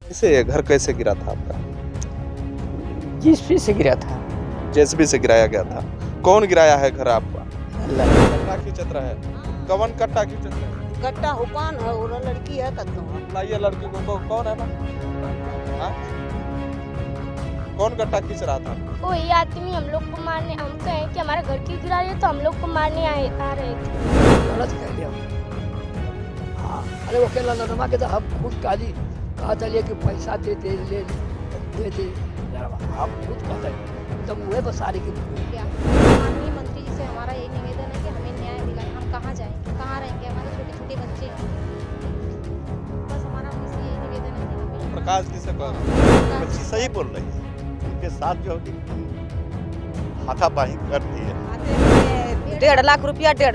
कैसे ये घर कैसे गिरा था आपका? जीएसपी से गिरा था। जेसीबी से गिराया गया था। कौन गिराया है घर आपका? अल्लाह। कट्टा खींचत रहे। कवन कट्टा खींचत रहे? गट्टा हुकान है और लड़की है कतो लाइए लड़की को कौन है ना? हाँ? कौन कट्टा खींच रहा था? कोई आदमी हम लोग को मारने, हम कहें कि हमारे घर की गिरा रही है तो हम लोग को मारने आ रहे थे। गलत कह दिया। हाँ, अरे वो केला लनमा के तो हम खुद काली कहा था कि पैसा दे हम खुद कहते एकदम वह बसारी की। माननीय मंत्री जी से हमारा यही निवेदन है कि हमें न्याय दिलाएं। हम कहाँ जाएंगे, कहाँ रहेंगे, हमारे छोटे छोटे बच्चे हैं। बस हमारा उनसे यही निवेदन है कि हमें प्रकाश जी से कह बच्ची सही बोल रही है। उनके साथ जो हाथापाई करती है। 1.5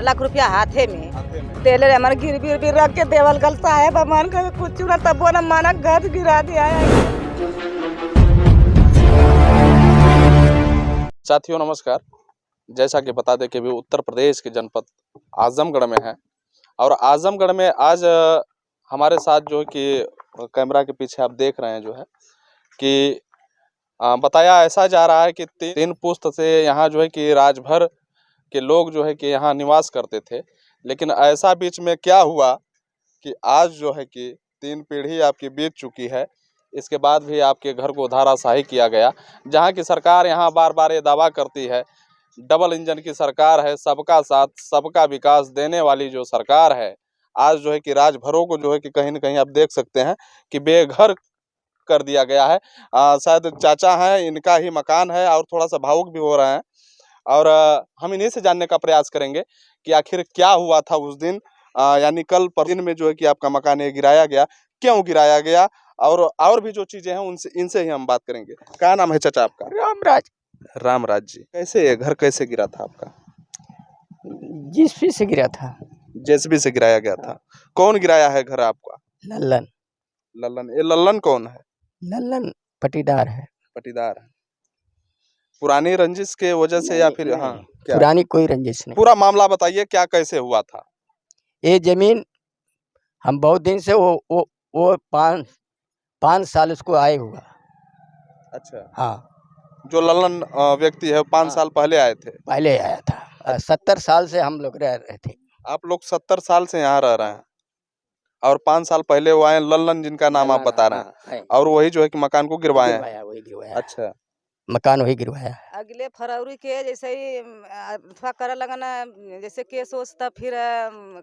लाख रुपया हाथे में हाथे में। तेले हमारे गिर रख के देवल गलता है भगवान का कुछ ना तब वो ना माना घर गिरा दिया है। साथियों नमस्कार। जैसा कि बता दें कि अभी उत्तर प्रदेश के जनपद आजमगढ़ में है और आजमगढ़ में आज हमारे साथ जो है कि कैमरा के पीछे आप देख रहे हैं जो है कि बताया ऐसा जा रहा है कि तीन पुश्त से यहाँ जो है कि राजभर के लोग जो है कि यहाँ निवास करते थे, लेकिन ऐसा बीच में क्या हुआ कि आज जो है कि 3 पीढ़ी आपकी बीत चुकी है। इसके बाद भी आपके घर को धाराशाही किया गया, जहाँ की सरकार यहाँ बार बार ये दावा करती है डबल इंजन की सरकार है, सबका साथ सबका विकास देने वाली जो सरकार है, आज जो है कि राजभरों को जो है कि कहीं न कहीं आप देख सकते हैं कि बेघर कर दिया गया है। शायद चाचा हैं, इनका ही मकान है और थोड़ा सा भावुक भी हो रहे हैं और हम इन्हीं से जानने का प्रयास करेंगे कि आखिर क्या हुआ था उस दिन, यानी कल पर दिन में जो है कि आपका मकान ये गिराया गया, क्यों गिराया गया और भी जो चीजें हैं उनसे इनसे ही हम बात करेंगे। क्या नाम है चाचा आपका? रामराज। रामराज जी। कैसे ये घर कैसे गिरा था आपका? जीएसपी से गिरा था। जेसीबी से गिराया गया था। कौन गिराया है घर आपका? लल्लन। लल्लन। ये लल्लन कौन है? लल्लन पटीदार है। पटीदार है। पुरानी रंजिश के वजह से या फिर हाँ क्या? पुरानी कोई रंजिश नहीं। पूरा मामला बताइए, क्या कैसे हुआ था? ये जमीन हम बहुत दिन से वो 5 साल उसको आए हुआ। अच्छा। हाँ, जो लल्लन व्यक्ति है 5 साल पहले आए थे। पहले आया था। 70 साल से हम लोग रह रहे थे। आप लोग 70 साल से यहाँ रह रहे हैं और 5 साल पहले वो आए लल्लन, जिनका नाम आप बता रहे हैं, और वही जो है कि मकान को गिरवाए हैं। वही गिरवाया। अच्छा। मकान वही गिरवाया। अगले फरवरी के जैसे ही अथवा करे लगना जैसे केस ओस तब फिर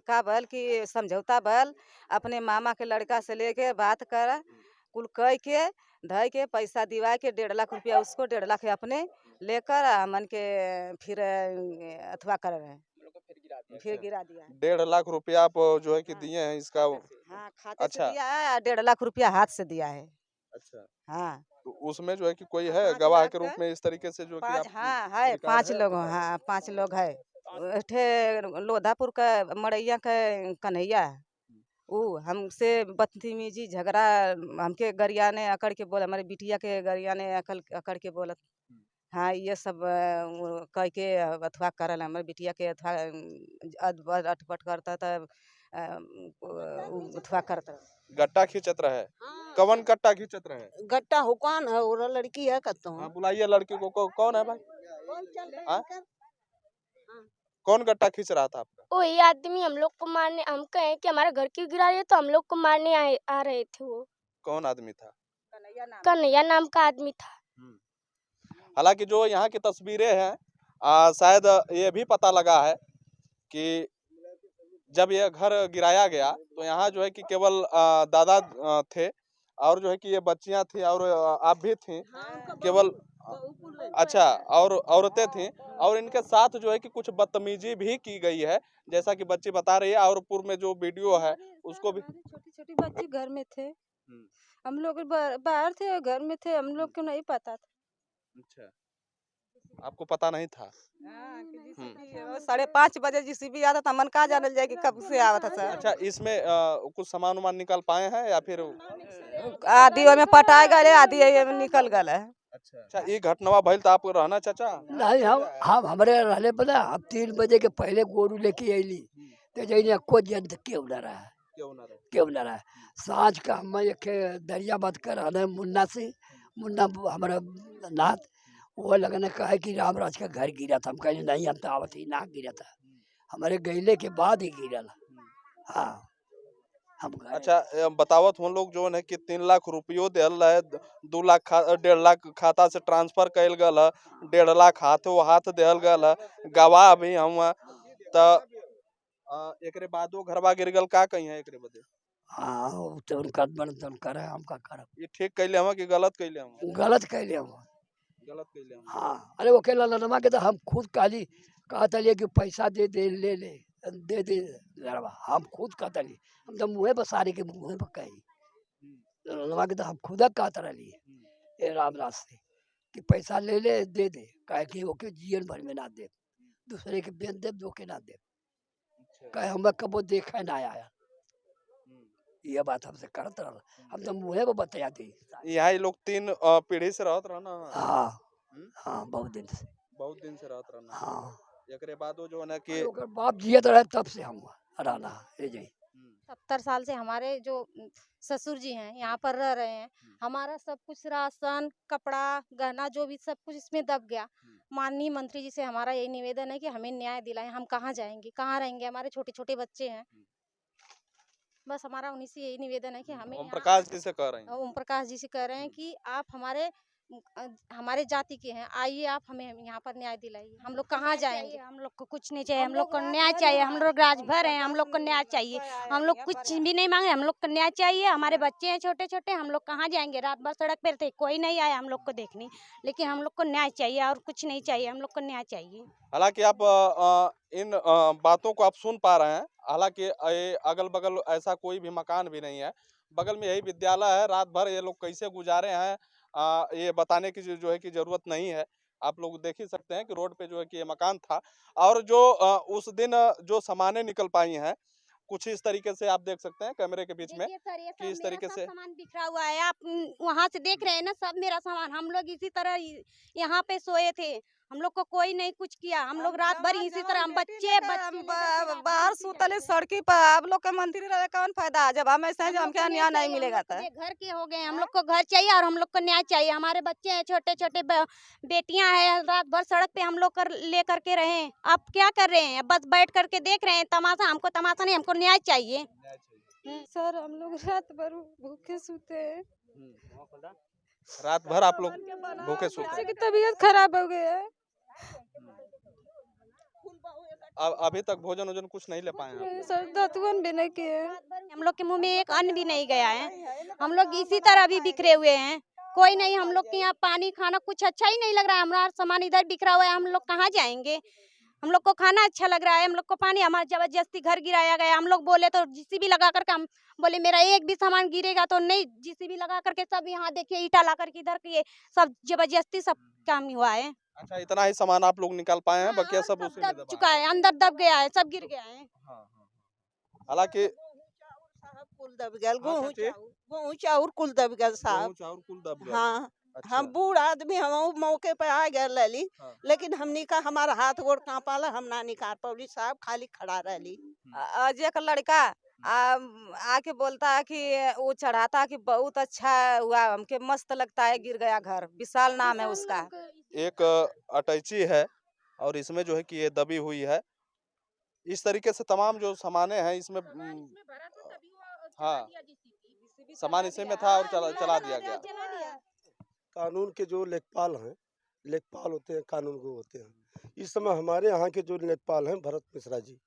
का भल कि समझौता भल अपने मामा के लड़का से लेके बात कर कुल कह के धय के पैसा दिवा के 1.5 लाख रुपया उसको 1.5 लाख अपने लेकर मन के फिर अथवा कर रहे हैं, फिर गिरा दिया। 1.5 लाख रुपया आप जो है कि दिए हैं इसका? हाँ, खाते अच्छा। से दिया है, 1.5 लाख रुपया हाथ से दिया है। अच्छा। हाँ, तो उसमें जो है कि कोई है 5 गवाह लाख के रूप में इस तरीके से जो कि 5 आप हाँ है, 5 लोग। हाँ, 5 लोग है। लोधापुर का मड़ैया का कन्हैया हमसे बदतमीजी झगड़ा हमके गरिया ने अकड़ के बोला, हमारे बिटिया के गरिया ने अकड़ के बोला। हाँ, ये सब कह के अथवा करल हमारे बिटिया के अथवा अटपट करता था, अथवा करता। गट्टा खींचत रहे। कवन कट्टा खींचत रहे? गट्टा हुकान है और लड़की है कतो हाँ, बुलाइए लड़की को। कौन है भाई? हाँ? कौन गट्टा खींच रहा था आपका? कोई आदमी हम लोग को मारने, हम कहें कि हमारे घर की गिरा रही है तो हम लोग को मारने आ रहे थे। वो कौन आदमी था? कन्हैया नाम का आदमी था। हालांकि जो यहाँ की तस्वीरें हैं, शायद ये भी पता लगा है कि जब यह घर गिराया गया तो यहाँ जो है कि केवल दादा थे और जो है कि ये बच्चियां थी और आप भी थी, केवल। अच्छा, और औरतें थीं और इनके साथ जो है कि कुछ बदतमीजी भी की गई है, जैसा कि बच्ची बता रही है। और पूर्व में जो वीडियो है उसको भी छोटी छोटी बच्ची घर में थे, हम लोग बाहर थे, घर में थे, हम लोग को नहीं पता था। अच्छा, आपको पता नहीं था? 5:30 बजे जीसीबी आता था, मन का जानल जाए कि कब से आवत था सर। अच्छा, इसमें कुछ सामान उमान निकाल पाए हैं या फिर? आधी में पटाए गए, आधी में निकल गए। अच्छा, ये घटना भइल तो आप रहना चाचा? नहीं, हम हमारे रहने पता। अब 3 बजे के पहले गोरू लेके अली तो जैने को जंत क्यों न रहा। क्यों ना रहे? क्यों न रहे। सांझ का हम एक दरिया बंद कर आने मुन्ना से, मुन्ना हमारा नाथ, वो लगने कहा कि रामराज का घर गिरा था। हम कहे नहीं, हम तो आवत ही ना गिरा था, हमारे गईले के बाद ही गिरल। हाँ हम अच्छा बतावत हम लोग जो है कि 3 लाख रुपयो दिल है, 2 लाख 1.5 लाख खाता से ट्रांसफर कैल गल है, 1.5 लाख हाथ दिल गल है, गवाह भी हम तो एकरे बादो घरवा गिर गल, का कही है एकरे बदे? हाँ तो उनका मन तो उनका रहे, हम का करब। ये ठीक कैले हम कि गलत कैले हम? गलत कैले हम। गलत कैले हम। हाँ अरे वो अकेला लनमा के तो हम खुद काली कहता लिए कि पैसा दे दे ले ले दे दे लड़वा, हम खुद कहता लिए, हम तो मुँह बसारे के मुँह पर कही लड़वा के तो हम खुद कहता रही ये रामदास से कि पैसा ले ले दे दे, कहे कि ओके जीवन भर में ना दे, दूसरे के बेच दे, दो के ना दे, कहे हम कबो देखा ना आया। ये बात हमसे करत रहा, हम तो मुँह पर बताया दी। यहाँ लोग 3 पीढ़ी से रहत रहना। हाँ हाँ बहुत दिन से रहत रहना। हाँ एकरे बादो जो है ना कि ओकर बाप जियत रहे तब से हम रहना है जी। 70 साल से हमारे जो ससुर जी हैं यहाँ पर रह रहे हैं। हमारा सब कुछ राशन, कपड़ा, गहना जो भी सब कुछ इसमें दब गया। माननीय मंत्री जी से हमारा यही निवेदन है कि हमें न्याय दिलाएं। हम कहाँ जाएंगे, कहाँ रहेंगे, हमारे छोटे छोटे बच्चे हैं। बस हमारा उन्हीं से यही निवेदन है कि हमें ओम प्रकाश जी से कह रहे हैं। ओम प्रकाश जी से कह रहे हैं कि आप हमारे जाति के हैं, आइए आप हमें यहाँ पर न्याय दिलाइए। हम लोग कहाँ जाएंगे? हम लोग को कुछ नहीं चाहिए, हम लोग को न्याय चाहिए। हम लोग राजभर हैं, हम लोग को न्याय चाहिए। हम लोग कुछ भी नहीं मांगे, हम लोग को न्याय चाहिए। हमारे बच्चे हैं छोटे छोटे, हम लोग कहाँ जाएंगे? रात भर सड़क पर थे, कोई नहीं आया हम लोग को देखने, लेकिन हम लोग को न्याय चाहिए और कुछ नहीं चाहिए, हम लोग को न्याय चाहिए। हालांकि आप इन बातों को आप सुन पा रहे हैं। हालांकि अगल बगल ऐसा कोई भी मकान भी नहीं है, बगल में यही विद्यालय है। रात भर ये लोग कैसे गुजारे हैं ये बताने की जो है कि जरूरत नहीं है। आप लोग देख ही सकते हैं कि रोड पे जो है कि ये मकान था, और जो उस दिन जो सामानें निकल पाई हैं कुछ इस तरीके से आप देख सकते हैं कैमरे के बीच में कि इस तरीके से सामान बिखरा हुआ है। आप वहाँ से देख रहे हैं ना, सब मेरा सामान। हम लोग इसी तरह यहाँ पे सोए थे, हम लोग को कोई नहीं कुछ किया। हम लोग रात भर इसी तरह, हम बच्चे बाहर सुतले सड़की पर। आप लोग के मंत्री रहे कौन फायदा, जब हम ऐसे हैं, जब हमके न्याय नहीं मिलेगा तो घर के हो गए। हम लोग को घर चाहिए और हम लोग को न्याय चाहिए। हमारे बच्चे हैं छोटे छोटे, बेटियां हैं, रात भर सड़क पे हम लोग ले करके रहे। आप क्या कर रहे हैं? बस बैठ करके देख रहे हैं तमाशा। हमको तमाशा नहीं, हमको न्याय चाहिए। सर हम लोग रात भर भूखे सोते हैं। रात भर आप लोग भूखे सोते बच्चे की तबीयत खराब हो गई है। अभी तक भोजन वोजन कुछ नहीं ले पाए हैं? सर दतवन भी नहीं किए। हम लोग के मुंह में एक अन्न भी नहीं गया है। हम लोग इसी तरह भी बिखरे हुए हैं, कोई नहीं। हम लोग के यहाँ पानी खाना कुछ अच्छा ही नहीं लग रहा है। हमारा सामान इधर बिखरा हुआ है, हम लोग कहाँ जाएंगे? हम लोग को खाना अच्छा लग रहा है, हम लोग को पानी, हमारा जबरदस्ती घर गिराया गया। हम लोग बोले तो जीसीबी लगा करके, हम बोले मेरा एक भी सामान गिरेगा तो नहीं, जीसीबी लगा करके सब यहाँ देखिए ईटा ला करके इधर के सब जबरदस्ती सब काम हुआ है। अच्छा इतना ही सामान आप लोग निकाल पाए हैं? बकिया सब उसी में दब चुका है, अंदर दब गया है, सब गिर गया है। हालांकि कुल दब गया, गेहूं चाउर कुल दब गया साहब। हाँ अच्छा। हम बूढ़ आदमी, हम मौके पे आ गए लली। हाँ। लेकिन हमनी का हमारा हाथ गोड़ कांपाला, हम ना निकाल पौली साहब, खाली खड़ा रहली। आज एक लड़का आके बोलता है कि वो चढ़ाता कि बहुत अच्छा हुआ, हमके मस्त लगता है, गिर गया घर। विशाल नाम है उसका। एक अटैची है और इसमें जो है कि ये दबी हुई है। इस तरीके से तमाम जो सामाने हैं इसमें हाँ सामान इसी में था और चला दिया गया। कानून के जो लेखपाल हैं, लेखपाल होते हैं, कानून को होते हैं। इस समय हमारे यहाँ के जो लेखपाल हैं भरत मिश्रा जी,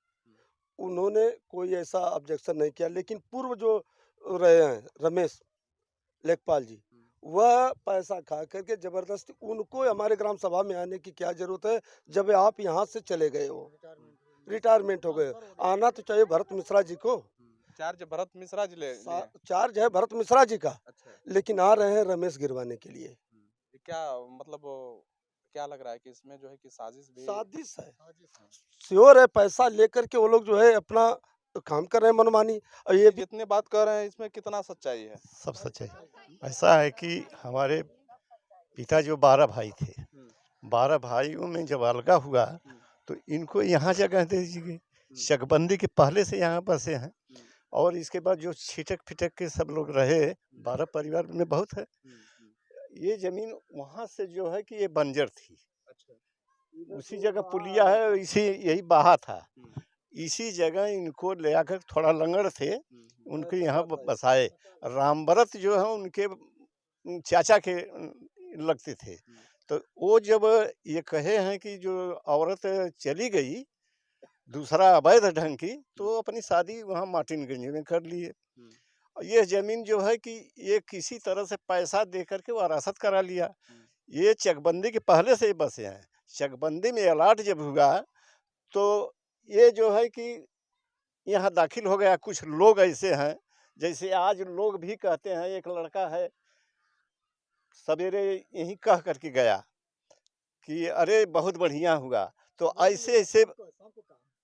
उन्होंने कोई ऐसा ऑब्जेक्शन नहीं किया। लेकिन पूर्व जो रहे हैं रमेश लेखपाल जी, वह पैसा खा करके जबरदस्ती, उनको हमारे ग्राम सभा में आने की क्या जरूरत है जब आप यहाँ से चले गए हो, रिटायरमेंट हो गए। आना तो चाहिए भरत मिश्रा जी को। चार्ज भरत मिश्रा जी चार्ज है भरत मिश्रा जी का। अच्छा। लेकिन आ रहे हैं रमेश गिरवाने के लिए। क्या मतलब क्या लग रहा है कि इसमें जो है कि साजिश है? श्योर है, पैसा लेकर के वो लोग जो है अपना काम कर रहे हैं मनमानी। और ये जितने बात कर रहे हैं इसमें कितना सच्चाई है? सब सच्चाई। ऐसा है कि हमारे पिता जो 12 भाई थे, 12 भाइयों में जब अलगा हुआ तो इनको यहाँ जगह दे दी गई। चकबंदी के पहले से यहाँ बसे हैं और इसके बाद जो छिटक फिटक के सब लोग रहे 12 परिवार में बहुत है। ये जमीन वहाँ से जो है कि ये बंजर थी, उसी जगह पुलिया है, इसी यही बहा था, इसी जगह इनको ले आकर थोड़ा लंगड़ थे उनके यहाँ बसाए। रामव्रत जो है उनके चाचा के लगते थे। तो वो जब ये कहे हैं कि जो औरत चली गई दूसरा अवैध ढंग की, तो अपनी शादी वहाँ मार्टिनगंज में कर लिए। ये जमीन जो है कि ये किसी तरह से पैसा दे करके वरासत करा लिया। ये चकबंदी के पहले से ही बसे हैं। चकबंदी में अलाट जब हुआ तो ये जो है कि यहाँ दाखिल हो गया। कुछ लोग ऐसे हैं, जैसे आज लोग भी कहते हैं, एक लड़का है सवेरे यही कह करके गया कि अरे बहुत बढ़िया हुआ। तो ऐसे ऐसे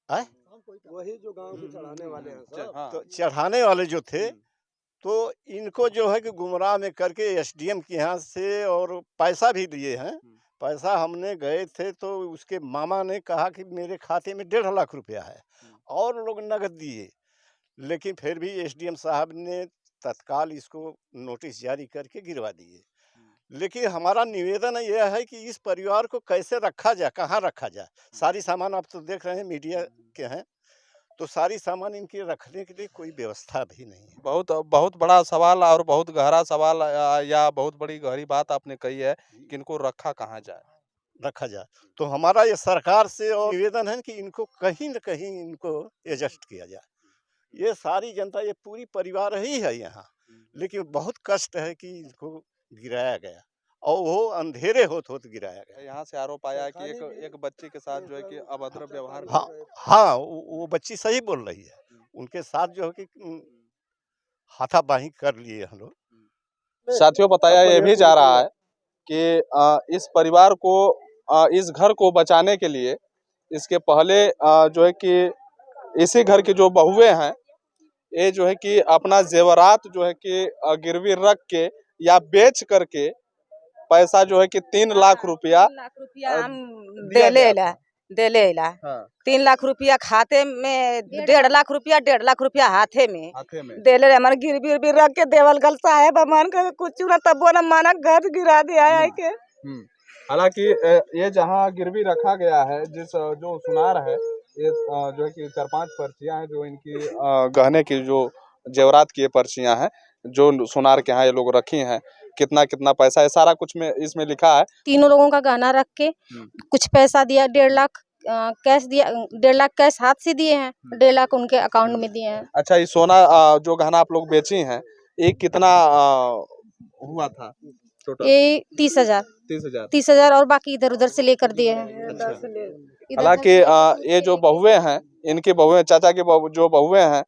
वही जो गांव के चढ़ाने वाले हैं तो चढ़ाने वाले जो थे, तो इनको जो है कि गुमराह में करके एसडीएम के यहाँ से और पैसा भी दिए हैं। पैसा हमने गए थे तो उसके मामा ने कहा कि मेरे खाते में 1.5 लाख रुपया है, और लोग नगद दिए। लेकिन फिर भी एसडीएम साहब ने तत्काल इसको नोटिस जारी करके गिरवा दिए। लेकिन हमारा निवेदन यह है कि इस परिवार को कैसे रखा जाए, कहाँ रखा जाए। सारी सामान आप तो देख रहे हैं, मीडिया के हैं, तो सारी सामान इनकी रखने के लिए कोई व्यवस्था भी नहीं है। बहुत बड़ा सवाल और बहुत गहरा सवाल या बहुत बड़ी गहरी बात आपने कही है कि इनको रखा कहाँ जाए, रखा जाए। तो हमारा ये सरकार से और निवेदन है कि इनको कहीं न कहीं इनको एडजस्ट किया जाए। ये सारी जनता, ये पूरी परिवार ही है यहाँ, लेकिन बहुत कष्ट है कि इनको गिराया गया, और वो अंधेरे होते गिराया गया। यहाँ से आरोप आया है कि एक बच्ची के साथ जो है कि अभद्र व्यवहार। हाँ, वो बच्ची सही बोल रही है। उनके साथ जो है कि हाथापाई कर लिए हम लोग। साथियों, बताया ये भी जा रहा है कि इस परिवार को, इस घर को बचाने के लिए इसके पहले जो है कि इसी घर की जो बहुएं हैं, ये जो है कि अपना जेवरात जो है कि गिरवी रख के या बेच करके पैसा जो है कि 3 लाख रुपया हम दे ले ला। 3 लाख रुपया खाते में, 1.5 लाख रुपया, 1.5 लाख रुपया हाथे में दे ले। हमारे गिरवी रख के देवल गल साहेब हमारे का कुछ ना तब ना माना घर गिरा दिया है के। हालांकि ये जहां गिरवी रखा गया है, जो सुनार है, ये जो है कि 4-5 पर्चियां हैं जो इनकी गहने की जो जेवरात की पर्चियां हैं, जो सुनार के यहाँ ये लोग रखी हैं। कितना कितना पैसा है सारा कुछ में इसमें लिखा है। तीनों लोगों का गहना रख के कुछ पैसा दिया, 1.5 लाख कैश दिया, 1.5 लाख कैश हाथ से दिए हैं, 1.5 लाख उनके अकाउंट में दिए हैं। अच्छा, ये सोना जो गहना आप लोग बेची हैं, ये कितना हुआ था टोटल? ये 30,000 और बाकी इधर उधर से लेकर दिए हैं। हालांकि ये जो बहुएं हैं, इनकी बहुएं, चाचा की जो बहुएं हैं,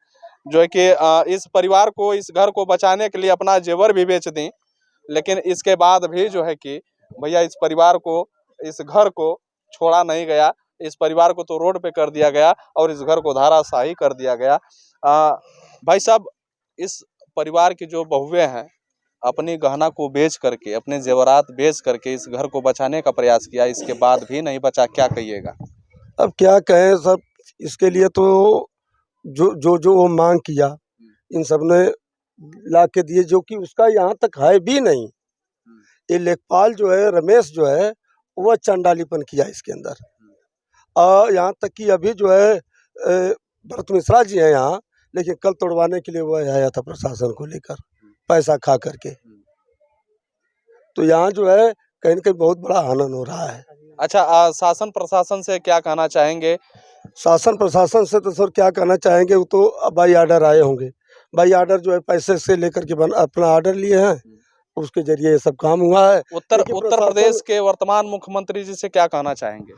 जो है कि इस परिवार को, इस घर को बचाने के लिए अपना जेवर भी बेच दी, लेकिन इसके बाद भी जो है कि भैया इस परिवार को, इस घर को छोड़ा नहीं गया। इस परिवार को तो रोड पे कर दिया गया और इस घर को धाराशाही कर दिया गया। भाई साहब, इस परिवार की जो बहुएं हैं, अपनी गहना को बेच करके, अपने जेवरात बेच करके इस घर को बचाने का प्रयास किया, इसके बाद भी नहीं बचा। क्या कहिएगा? अब क्या कहें सब, इसके लिए तो जो वो मांग किया, इन सब ने ला के दिए, जो कि उसका यहाँ तक है भी नहीं। ये लेखपाल जो है, रमेश जो है, वह चंडालीपन किया इसके अंदर। और यहाँ तक कि अभी जो है भरत मिश्रा जी है यहाँ, लेकिन कल तोड़वाने के लिए वह आया था प्रशासन को लेकर, पैसा खा करके। तो यहाँ जो है कहीं न कहीं बहुत बड़ा हनन हो रहा है। अच्छा, शासन प्रशासन से क्या कहना चाहेंगे? शासन प्रशासन से तो सर क्या कहना चाहेंगे, वो तो बाई आर्डर आए होंगे। बाई आर्डर जो है पैसे से लेकर के अपना आर्डर लिए हैं, उसके जरिए ये सब काम हुआ है। उत्तर प्रदेश के वर्तमान मुख्यमंत्री जी से क्या कहना चाहेंगे?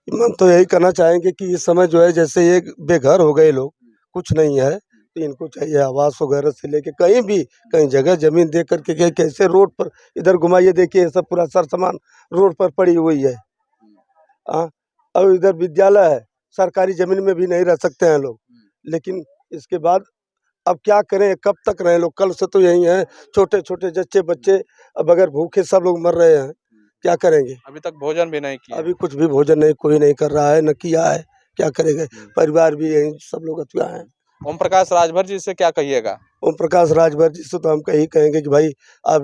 हम तो यही कहना चाहेंगे कि इस समय जो है, जैसे ये बेघर हो गए लोग, कुछ नहीं है, तो इनको चाहिए आवास वगैरह से लेके कहीं भी, कहीं जगह जमीन दे करके, कैसे रोड पर इधर घुमाइए, देखिए ये सब पूरा सर सामान रोड पर पड़ी हुई है। और इधर विद्यालय है, सरकारी जमीन में भी नहीं रह सकते हैं लोग। लेकिन इसके बाद अब क्या करें, कब तक रहें लोग? कल से तो यही है, छोटे छोटे जच्चे बच्चे अब अगर भूखे सब लोग मर रहे हैं, क्या करेंगे? अभी तक भोजन भी नहीं किया। अभी कुछ भी भोजन नहीं, कोई नहीं कर रहा है, न किया है, क्या करेंगे? परिवार भी यही सब लोग अथवा हैं। ओम प्रकाश राजभर जी से क्या कहिएगा? ओम प्रकाश राजभर जी से तो हम कहीं कहेंगे कि भाई आप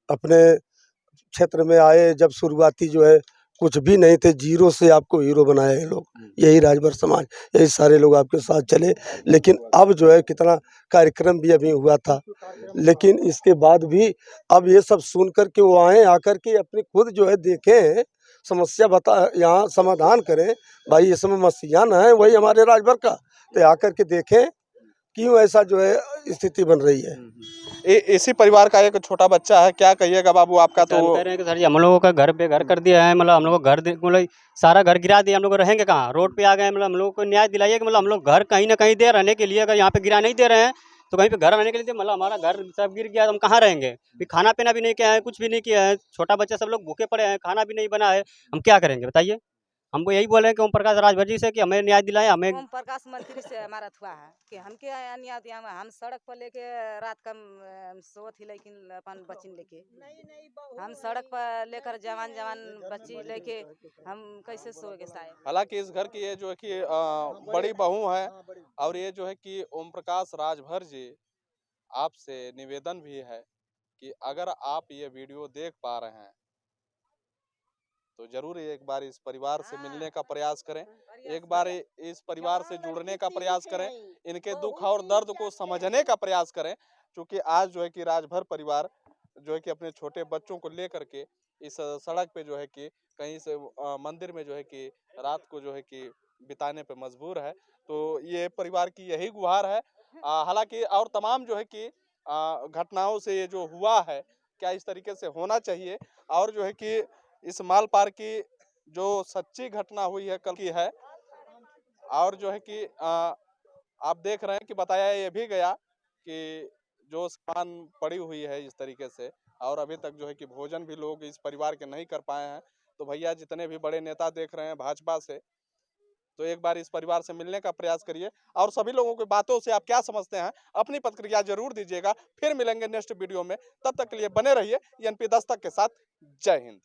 अपने क्षेत्र में आए, जब शुरुआती जो है कुछ भी नहीं थे, जीरो से आपको हीरो बनाया ये लोग, यही राजभर समाज, यही सारे लोग आपके साथ चले। लेकिन अब जो है कितना कार्यक्रम भी अभी हुआ था, लेकिन इसके बाद भी अब ये सब सुन कर के वो आए, आकर के अपनी खुद जो है देखें, समस्या बता, यहाँ समाधान करें। भाई ये समस्या न है वही हमारे राजभर का, तो आकर के देखें क्यों ऐसा जो है स्थिति बन रही है। इसी परिवार का एक छोटा बच्चा है, क्या कहिएगा बाबू आपका? तो कह रहे हैं कि सर जी हम लोगों का घर बेघर कर दिया है, मतलब हम लोग को घर मतलब सारा घर गिरा दिया, हम लोग रहेंगे कहाँ, रोड पे आ गए। मतलब हम लोग को न्याय दिलाइए कि मतलब हम लोग घर कहीं ना कहीं दे रहने के लिए, अगर यहाँ पे गिरा नहीं दे रहे हैं तो कहीं पे घर रहने के लिए, मतलब हमारा घर सब गिर गया तो हम कहाँ रहेंगे? भी खाना पीना भी नहीं किया है, कुछ भी नहीं किया है, छोटा बच्चा सब लोग भूखे पड़े हैं, खाना भी नहीं बना है, हम क्या करेंगे बताइए? हमको यही बोले हैं कि ओम प्रकाश राजभर जी से कि हमें न्याय दिलाएं। हमें ओम प्रकाश मंत्री से हमारा हुआ है कि हमके अन्याय दिया, हम सड़क पर लेके रात का सोत ही, लेकिन अपन बच्ची लेके हम सड़क पर लेकर जवान बच्ची लेके हम कैसे सोएंगे साहब? हालांकि इस घर की ये जो है कि बड़ी बहू है, और ये जो है कि ओम प्रकाश राजभर जी, आपसे निवेदन भी है कि अगर आप ये वीडियो देख पा रहे हैं तो जरूर एक बार इस परिवार से मिलने का प्रयास करें, एक बार इस परिवार से जुड़ने का प्रयास करें, इनके दुख और दर्द को समझने का प्रयास करें। क्योंकि आज जो है कि राजभर परिवार जो है कि अपने छोटे बच्चों को लेकर के इस सड़क पे जो है कि कहीं से मंदिर में जो है कि रात को जो है कि बिताने पे मजबूर है। तो ये परिवार की यही गुहार है। हालांकि और तमाम जो है कि घटनाओं से ये जो हुआ है, क्या इस तरीके से होना चाहिए, और जो है कि इस माल पार की जो सच्ची घटना हुई है कल की है, और जो है कि आप देख रहे हैं कि बताया ये भी गया कि जो सामान पड़ी हुई है इस तरीके से, और अभी तक जो है कि भोजन भी लोग इस परिवार के नहीं कर पाए हैं। तो भैया जितने भी बड़े नेता देख रहे हैं भाजपा से, तो एक बार इस परिवार से मिलने का प्रयास करिए, और सभी लोगों की बातों से आप क्या समझते हैं अपनी प्रतिक्रिया जरूर दीजिएगा। फिर मिलेंगे नेक्स्ट वीडियो में, तब तक के लिए बने रहिए एनपी दस्तक के साथ। जय हिंद।